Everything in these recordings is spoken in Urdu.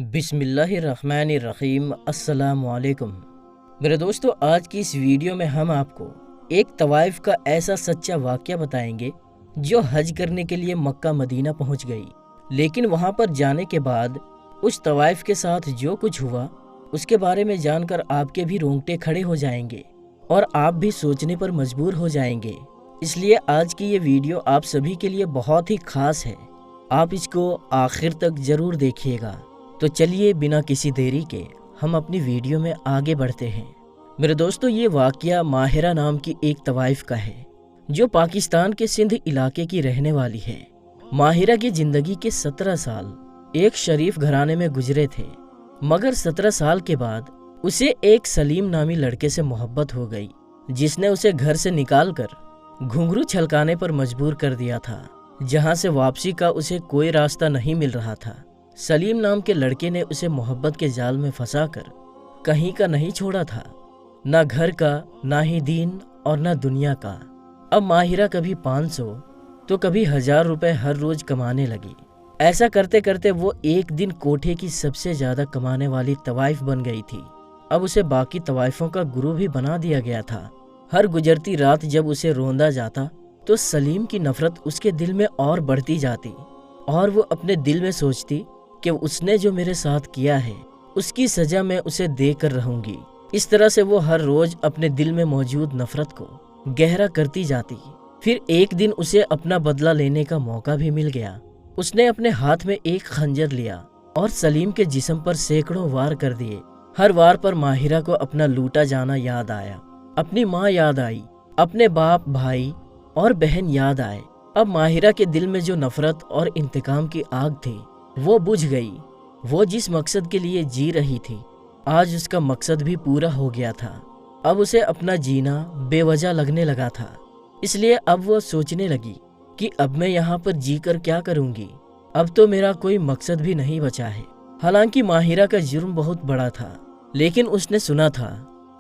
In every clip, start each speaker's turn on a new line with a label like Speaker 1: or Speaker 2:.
Speaker 1: بسم اللہ الرحمن الرحیم۔ السلام علیکم میرے دوستو، آج کی اس ویڈیو میں ہم آپ کو ایک طوائف کا ایسا سچا واقعہ بتائیں گے جو حج کرنے کے لیے مکہ مدینہ پہنچ گئی، لیکن وہاں پر جانے کے بعد اس طوائف کے ساتھ جو کچھ ہوا اس کے بارے میں جان کر آپ کے بھی رونگٹے کھڑے ہو جائیں گے اور آپ بھی سوچنے پر مجبور ہو جائیں گے۔ اس لیے آج کی یہ ویڈیو آپ سبھی کے لیے بہت ہی خاص ہے، آپ اس کو آخر تک ضرور دیکھیے گا۔ تو چلیے بنا کسی دیری کے ہم اپنی ویڈیو میں آگے بڑھتے ہیں۔ میرے دوستو، یہ واقعہ ماہرہ نام کی ایک طوائف کا ہے جو پاکستان کے سندھ علاقے کی رہنے والی ہے۔ ماہرہ کی زندگی کے 17 سال ایک شریف گھرانے میں گزرے تھے، مگر 17 سال کے بعد اسے ایک سلیم نامی لڑکے سے محبت ہو گئی جس نے اسے گھر سے نکال کر گھنگرو چھلکانے پر مجبور کر دیا تھا، جہاں سے واپسی کا اسے کوئی راستہ نہیں مل رہا تھا۔ سلیم نام کے لڑکے نے اسے محبت کے جال میں پھنسا کر کہیں کا نہیں چھوڑا تھا، نہ گھر کا، نہ ہی دین اور نہ دنیا کا۔ اب ماہرہ کبھی 500 تو کبھی 1000 روپے ہر روز کمانے لگی۔ ایسا کرتے کرتے وہ ایک دن کوٹھے کی سب سے زیادہ کمانے والی طوائف بن گئی تھی۔ اب اسے باقی طوائفوں کا گروہ بھی بنا دیا گیا تھا۔ ہر گزرتی رات جب اسے روندا جاتا تو سلیم کی نفرت اس کے دل میں اور بڑھتی جاتی اور وہ اپنے دل میں سوچتی کہ اس نے جو میرے ساتھ کیا ہے اس کی سزا میں اسے دے کر رہوں گی۔ اس طرح سے وہ ہر روز اپنے دل میں موجود نفرت کو گہرا کرتی جاتی۔ پھر ایک دن اسے اپنا بدلہ لینے کا موقع بھی مل گیا۔ اس نے اپنے ہاتھ میں ایک خنجر لیا اور سلیم کے جسم پر سینکڑوں وار کر دیے۔ ہر وار پر ماہرہ کو اپنا لوٹا جانا یاد آیا، اپنی ماں یاد آئی، اپنے باپ، بھائی اور بہن یاد آئے۔ اب ماہرہ کے دل میں جو نفرت اور انتقام کی آگ تھی وہ بجھ گئی۔ وہ جس مقصد کے لیے جی رہی تھی آج اس کا مقصد بھی پورا ہو گیا تھا۔ اب اسے اپنا جینا بے وجہ لگنے لگا تھا، اس لیے اب وہ سوچنے لگی کہ اب میں یہاں پر جی کر کیا کروں گی، اب تو میرا کوئی مقصد بھی نہیں بچا ہے۔ حالانکہ ماہرہ کا جرم بہت بڑا تھا، لیکن اس نے سنا تھا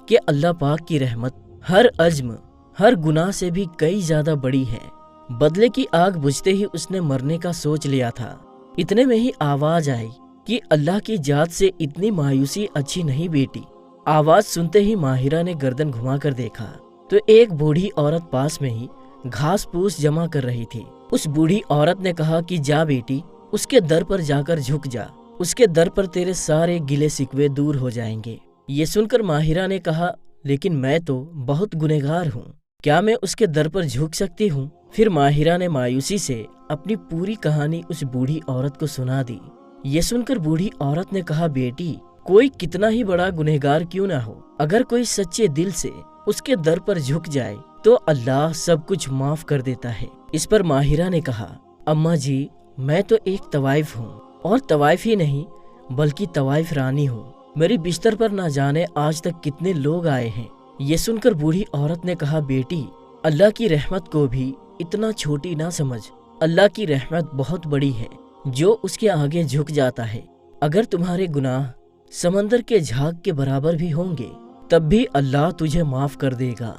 Speaker 1: کہ اللہ پاک کی رحمت ہر عزم، ہر گناہ سے بھی کئی زیادہ بڑی ہے۔ بدلے کی آگ بجھتے ہی اس نے مرنے کا سوچ لیا تھا۔ اتنے میں ہی آواز آئی کہ اللہ کی ذات سے اتنی مایوسی اچھی نہیں بیٹی۔ آواز سنتے ہی ماہرہ نے گردن گھما کر دیکھا تو ایک بوڑھی عورت پاس میں ہی گھاس پھوس جمع کر رہی تھی۔ اس بوڑھی عورت نے کہا کہ جا بیٹی، اس کے در پر جا کر جھک جا، اس کے در پر تیرے سارے گلے شکوے دور ہو جائیں گے۔ یہ سن کر ماہرہ نے کہا، لیکن میں تو بہت گنہگار ہوں، کیا میں اس کے در پر جھک سکتی ہوں؟ پھر ماہرہ نے مایوسی سے اپنی پوری کہانی اس بوڑھی عورت کو سنا دی۔ یہ سن کر بوڑھی عورت نے کہا، بیٹی، کوئی کتنا ہی بڑا گنہگار کیوں نہ ہو، اگر کوئی سچے دل سے اس کے در پر جھک جائے تو اللہ سب کچھ معاف کر دیتا ہے۔ اس پر ماہرہ نے کہا، اماں جی، میں تو ایک طوائف ہوں، اور طوائف ہی نہیں بلکہ طوائف رانی ہوں۔ میری بستر پر نہ جانے آج تک کتنے لوگ آئے ہیں۔ یہ سن کر بوڑھی عورت نے کہا، بیٹی، اللہ کی رحمت کو بھی اتنا چھوٹی نہ سمجھ، اللہ کی رحمت بہت بڑی ہے، جو اس کے آگے جھک جاتا ہے۔ اگر تمہارے گناہ سمندر کے جھاگ کے برابر بھی ہوں گے تب بھی اللہ تجھے معاف کر دے گا۔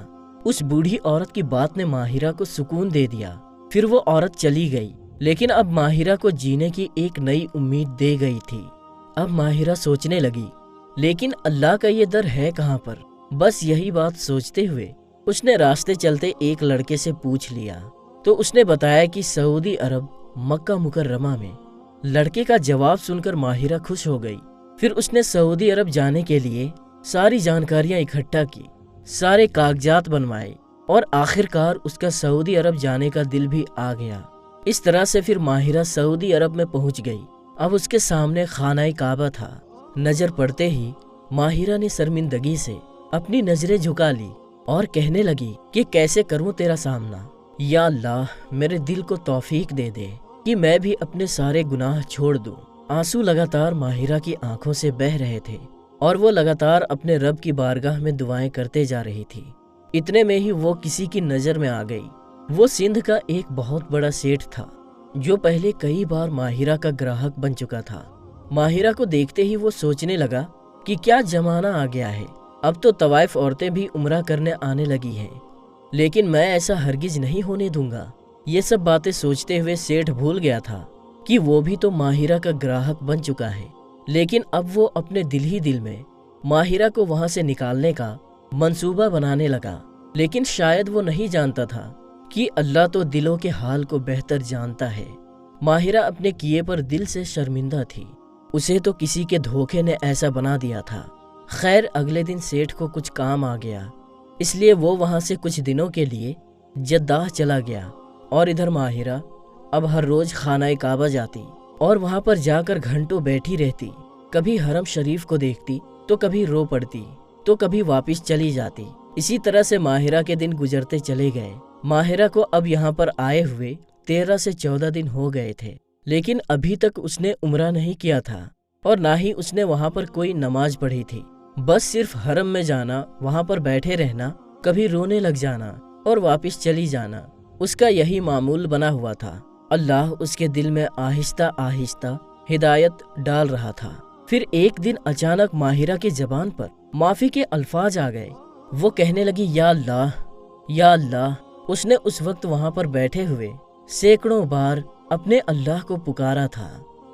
Speaker 1: اس بوڑھی عورت کی بات نے ماہرہ کو سکون دے دیا۔ پھر وہ عورت چلی گئی، لیکن اب ماہرہ کو جینے کی ایک نئی امید دے گئی تھی۔ اب ماہرہ سوچنے لگی، لیکن اللہ کا یہ در ہے کہاں پر؟ بس یہی بات سوچتے ہوئے اس نے راستے چلتے ایک لڑکے سے پوچھ لیا تو اس نے بتایا کہ سعودی عرب مکہ مکرمہ میں۔ لڑکے کا جواب سن کر ماہرہ خوش ہو گئی۔ پھر اس نے سعودی عرب جانے کے لیے ساری جانکاریاں اکٹھا کی، سارے کاغذات بنوائے اور آخرکار اس کا سعودی عرب جانے کا دل بھی آ گیا۔ اس طرح سے پھر ماہرہ سعودی عرب میں پہنچ گئی۔ اب اس کے سامنے خانہ کعبہ تھا۔ نظر پڑتے ہی ماہرہ نے شرمندگی سے اپنی نظریں جھکا لی اور کہنے لگی کہ کیسے کروں تیرا سامنا؟ یا اللہ، میرے دل کو توفیق دے دے کہ میں بھی اپنے سارے گناہ چھوڑ دوں۔ آنسو لگاتار ماہرہ کی آنکھوں سے بہہ رہے تھے اور وہ لگاتار اپنے رب کی بارگاہ میں دعائیں کرتے جا رہی تھی۔ اتنے میں ہی وہ کسی کی نظر میں آ گئی۔ وہ سندھ کا ایک بہت بڑا سیٹھ تھا جو پہلے کئی بار ماہرہ کا گراہک بن چکا تھا۔ ماہرہ کو دیکھتے ہی وہ سوچنے لگا کہ کیا زمانہ آ گیا ہے، اب تو طوائف عورتیں بھی عمرہ کرنے آنے لگی ہیں، لیکن میں ایسا ہرگز نہیں ہونے دوں گا۔ یہ سب باتیں سوچتے ہوئے سیٹھ بھول گیا تھا کہ وہ بھی تو ماہرہ کا گراہک بن چکا ہے۔ لیکن اب وہ اپنے دل ہی دل میں ماہرہ کو وہاں سے نکالنے کا منصوبہ بنانے لگا، لیکن شاید وہ نہیں جانتا تھا کہ اللہ تو دلوں کے حال کو بہتر جانتا ہے۔ ماہرہ اپنے کیے پر دل سے شرمندہ تھی، اسے تو کسی کے دھوکے نے ایسا بنا دیا تھا۔ خیر اگلے دن سیٹھ کو کچھ کام آ گیا، اس لیے وہ وہاں سے کچھ دنوں کے لیے جدہ چلا گیا، اور ادھر ماہرہ اب ہر روز خانہ کعبہ جاتی اور وہاں پر جا کر گھنٹوں بیٹھی رہتی، کبھی حرم شریف کو دیکھتی تو کبھی رو پڑتی تو کبھی واپس چلی جاتی۔ اسی طرح سے ماہرہ کے دن گزرتے چلے گئے۔ ماہرہ کو اب یہاں پر آئے ہوئے 13 سے 14 دن ہو گئے تھے، لیکن ابھی تک اس نے عمرہ نہیں کیا تھا اور نہ ہی اس نے وہاں پر کوئی نماز پڑھی تھی۔ بس صرف حرم میں جانا، وہاں پر بیٹھے رہنا، کبھی رونے لگ جانا اور واپس چلی جانا، اس کا یہی معمول بنا ہوا تھا۔ اللہ اس کے دل میں آہستہ آہستہ ہدایت ڈال رہا تھا۔ پھر ایک دن اچانک ماہرہ کی زبان پر معافی کے الفاظ آ گئے۔ وہ کہنے لگی یا اللہ یا اللہ۔ اس نے اس وقت وہاں پر بیٹھے ہوئے سینکڑوں بار اپنے اللہ کو پکارا تھا۔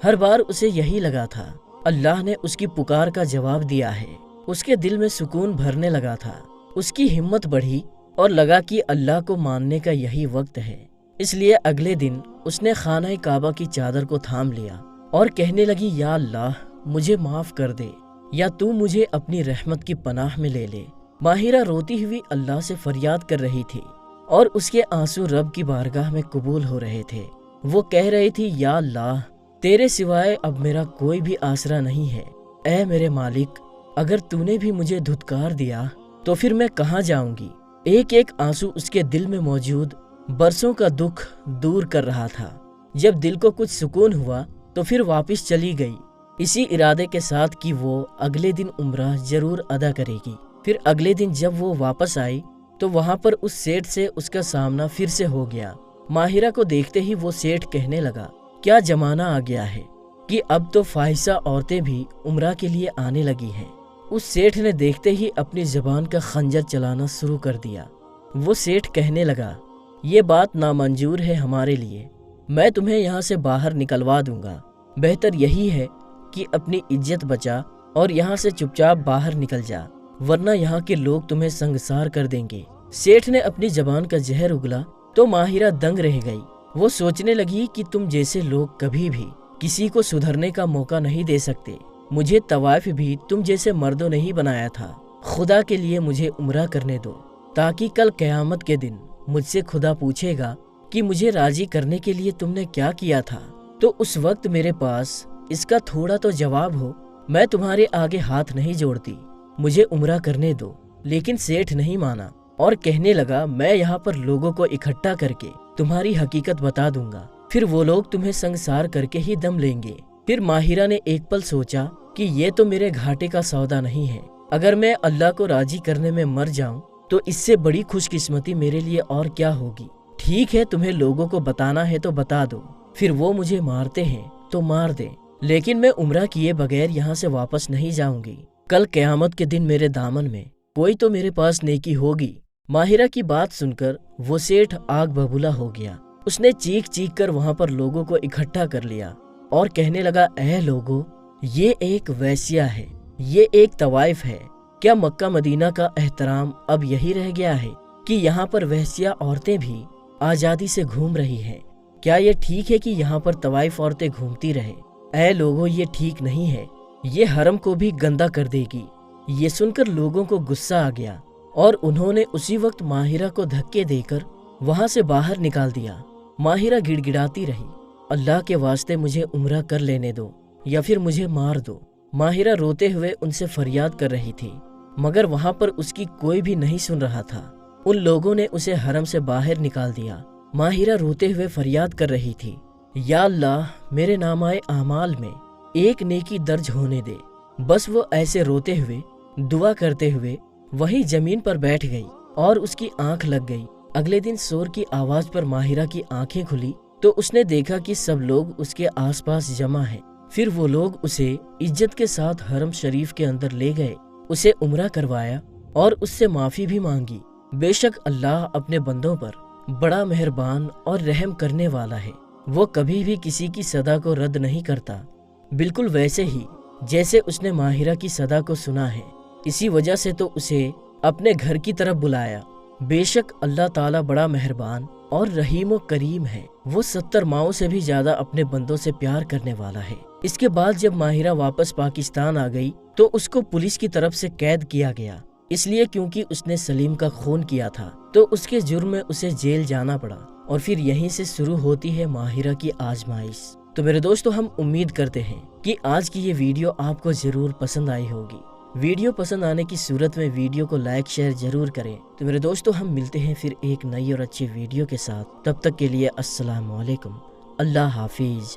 Speaker 1: ہر بار اسے یہی لگا تھا اللہ نے اس کی پکار کا جواب دیا ہے۔ اس کے دل میں سکون بھرنے لگا تھا، اس کی ہمت بڑھی اور لگا کہ اللہ کو ماننے کا یہی وقت ہے۔ اس لیے اگلے دن اس نے خانہ کعبہ کی چادر کو تھام لیا اور کہنے لگی یا اللہ مجھے معاف کر دے، یا تو مجھے اپنی رحمت کی پناہ میں لے لے۔ ماہرہ روتی ہوئی اللہ سے فریاد کر رہی تھی اور اس کے آنسو رب کی بارگاہ میں قبول ہو رہے تھے۔ وہ کہہ رہی تھی یا اللہ تیرے سوائے اب میرا کوئی بھی آسرا نہیں ہے۔ اے میرے مالک، اگر تو نے بھی مجھے دھتکار دیا تو پھر میں کہاں جاؤں گی؟ ایک ایک آنسو اس کے دل میں موجود برسوں کا دکھ دور کر رہا تھا۔ جب دل کو کچھ سکون ہوا تو پھر واپس چلی گئی، اسی ارادے کے ساتھ کہ وہ اگلے دن عمرہ ضرور ادا کرے گی۔ پھر اگلے دن جب وہ واپس آئی تو وہاں پر اس سیٹھ سے اس کا سامنا پھر سے ہو گیا۔ ماہرہ کو دیکھتے ہی وہ سیٹھ کہنے لگا کیا زمانہ آ گیا ہے کہ اب تو فاحشہ عورتیں بھی عمرہ کے لیے آنے لگی ہیں۔ اس سیٹھ نے دیکھتے ہی اپنی زبان کا خنجر چلانا شروع کر دیا۔ وہ سیٹھ کہنے لگا یہ بات نامنظور ہے ہمارے لیے، میں تمہیں یہاں سے باہر نکلوا دوں گا۔ بہتر یہی ہے کہ اپنی عزت بچا اور یہاں سے چپ چاپ باہر نکل جا، ورنہ یہاں کے لوگ تمہیں سنگسار کر دیں گے۔ سیٹھ نے اپنی زبان کا زہر اگلا تو ماہرہ دنگ رہ گئی۔ وہ سوچنے لگی کہ تم جیسے لوگ کبھی بھی کسی کو سدھرنے کا موقع نہیں دے سکتے۔ مجھے طوائف بھی تم جیسے مردوں نہیں بنایا تھا۔ خدا کے لیے مجھے عمرہ کرنے دو، تاکہ کل قیامت کے دن مجھ سے خدا پوچھے گا کہ مجھے راضی کرنے کے لیے تم نے کیا کیا تھا، تو اس وقت میرے پاس اس کا تھوڑا تو جواب ہو۔ میں تمہارے آگے ہاتھ نہیں جوڑتی، مجھے عمرہ کرنے دو۔ لیکن سیٹھ نہیں مانا اور کہنے لگا میں یہاں پر لوگوں کو اکٹھا کر کے تمہاری حقیقت بتا دوں گا، پھر وہ لوگ تمہیں سنگسار کر کے ہی دم لیں گے۔ پھر ماہرہ نے ایک پل سوچا کہ یہ تو میرے گھاٹے کا سودا نہیں ہے، اگر میں اللہ کو راضی کرنے میں مر جاؤں تو اس سے بڑی خوش قسمتی میرے لیے اور کیا ہوگی۔ ٹھیک ہے تمہیں لوگوں کو بتانا ہے تو بتا دو، پھر وہ مجھے مارتے ہیں تو مار دیں، لیکن میں عمرہ کیے بغیر یہاں سے واپس نہیں جاؤں گی۔ کل قیامت کے دن میرے دامن میں کوئی تو میرے پاس نیکی ہوگی۔ ماہرہ کی بات سن کر وہ سیٹھ آگ ببولا ہو گیا۔ اس نے چیخ چیخ کر وہاں پر لوگوں کو اکٹھا کر لیا اور کہنے لگا اے لوگو، یہ ایک ویسیہ ہے، یہ ایک طوائف ہے۔ کیا مکہ مدینہ کا احترام اب یہی رہ گیا ہے کہ یہاں پر ویسیہ عورتیں بھی آزادی سے گھوم رہی ہیں؟ کیا یہ ٹھیک ہے کہ یہاں پر طوائف عورتیں گھومتی رہیں؟ اے لوگو، یہ ٹھیک نہیں ہے، یہ حرم کو بھی گندا کر دے گی۔ یہ سن کر لوگوں کو غصہ آ گیا اور انہوں نے اسی وقت ماہرہ کو دھکے دے کر وہاں سے باہر نکال دیا۔ ماہرہ گڑ گڑاتی رہی اللہ کے واسطے مجھے عمرہ کر لینے دو یا پھر مجھے مار دو۔ ماہرہ روتے ہوئے ان سے فریاد کر رہی تھی، مگر وہاں پر اس کی کوئی بھی نہیں سن رہا تھا۔ ان لوگوں نے اسے حرم سے باہر نکال دیا۔ ماہرہ روتے ہوئے فریاد کر رہی تھی یا اللہ میرے نامۂ اعمال میں ایک نیکی درج ہونے دے۔ بس وہ ایسے روتے ہوئے دعا کرتے ہوئے وہی زمین پر بیٹھ گئی اور اس کی آنکھ لگ گئی۔ اگلے دن شور کی آواز پر ماہرہ کی آنکھیں کھلی تو اس نے دیکھا کہ سب لوگ اس کے آس پاس جمع ہیں۔ پھر وہ لوگ اسے عزت کے ساتھ حرم شریف کے اندر لے گئے، اسے عمرہ کروایا اور اس سے معافی بھی مانگی۔ بے شک اللہ اپنے بندوں پر بڑا مہربان اور رحم کرنے والا ہے، وہ کبھی بھی کسی کی صدا کو رد نہیں کرتا۔ بالکل ویسے ہی جیسے اس نے ماہرہ کی صدا کو سنا ہے، اسی وجہ سے تو اسے اپنے گھر کی طرف بلایا۔ بے شک اللہ تعالیٰ بڑا مہربان اور رحیم و کریم ہے، وہ 70 ماؤں سے بھی زیادہ اپنے بندوں سے پیار کرنے والا ہے۔ اس کے بعد جب ماہرہ واپس پاکستان آ گئی تو اس کو پولیس کی طرف سے قید کیا گیا، اس لیے کیونکہ اس نے سلیم کا خون کیا تھا، تو اس کے جرم میں اسے جیل جانا پڑا، اور پھر یہیں سے شروع ہوتی ہے ماہرہ کی آزمائش۔ تو میرے دوستو، ہم امید کرتے ہیں کہ آج کی یہ ویڈیو آپ کو ضرور پسند آئی ہوگی۔ ویڈیو پسند آنے کی صورت میں ویڈیو کو لائک شیئر ضرور کریں۔ تو میرے دوستو، ہم ملتے ہیں پھر ایک نئی اور اچھی ویڈیو کے ساتھ، تب تک کے لیے السلام علیکم، اللہ حافظ۔